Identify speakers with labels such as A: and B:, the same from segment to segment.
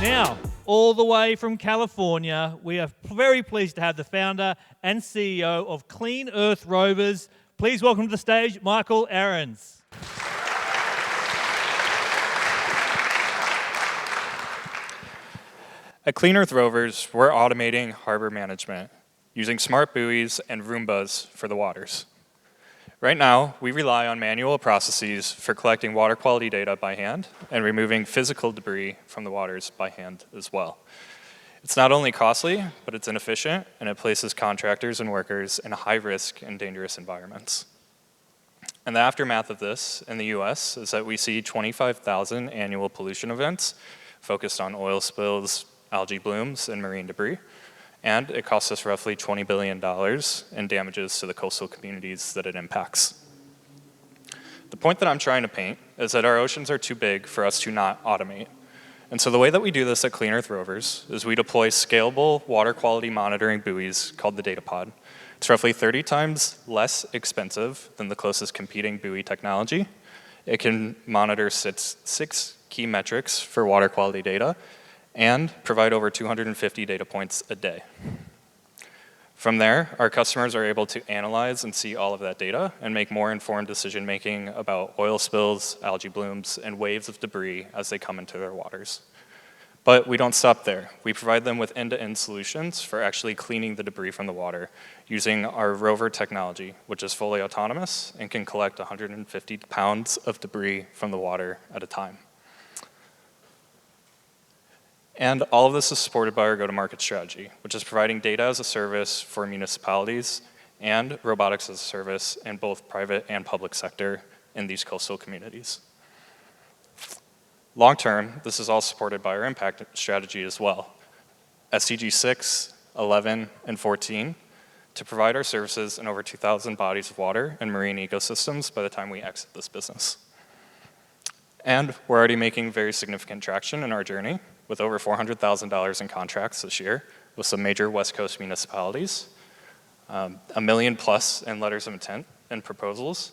A: Now, all the way from California, we are very pleased to have the founder and CEO of Clean Earth Rovers. Please welcome to the stage, Michael Ahrens.
B: At Clean Earth Rovers, we're automating harbor management using smart buoys and Roombas for the waters. Right now, we rely on manual processes for collecting water quality data by hand and removing physical debris from the waters by hand as well. It's not only costly, but it's inefficient, and it places contractors and workers in high-risk and dangerous environments. And the aftermath of this in the US is that we see 25,000 annual pollution events focused on oil spills, algae blooms, and marine debris. And it costs us roughly $20 billion in damages to the coastal communities that it impacts. The point that I'm trying to paint is that our oceans are too big for us to not automate. And so the way that we do this at Clean Earth Rovers is we deploy scalable water quality monitoring buoys called the Datapod. It's roughly 30 times less expensive than the closest competing buoy technology. It can monitor six key metrics for water quality data and provide over 250 data points a day. From there, our customers are able to analyze and see all of that data and make more informed decision making about oil spills, algae blooms, and waves of debris as they come into their waters. But we don't stop there. We provide them with end-to-end solutions for actually cleaning the debris from the water using our rover technology, which is fully autonomous and can collect 150 pounds of debris from the water at a time. And all of this is supported by our go-to-market strategy, which is providing data as a service for municipalities and robotics as a service in both private and public sector in these coastal communities. Long term, this is all supported by our impact strategy as well. SDG 6, 11, and 14 to provide our services in over 2,000 bodies of water and marine ecosystems by the time we exit this business. And we're already making very significant traction in our journey with over $400,000 in contracts this year with some major West Coast municipalities, $1 million plus in letters of intent and proposals,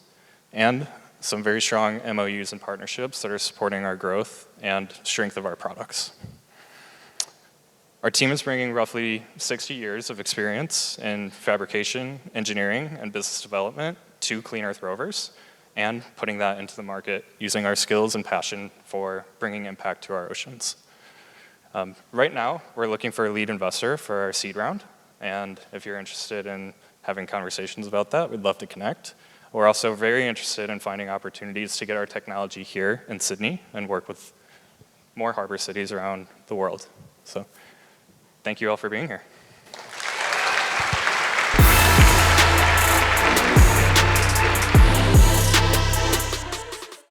B: and some very strong MOUs and partnerships that are supporting our growth and strength of our products. Our team is bringing roughly 60 years of experience in fabrication, engineering, and business development to Clean Earth Rovers, and putting that into the market using our skills and passion for bringing impact to our oceans. Right now, we're looking for a lead investor for our seed round, and if you're interested in having conversations about that, we'd love to connect. We're also very interested in finding opportunities to get our technology here in Sydney and work with more harbor cities around the world. So, thank you all for being here.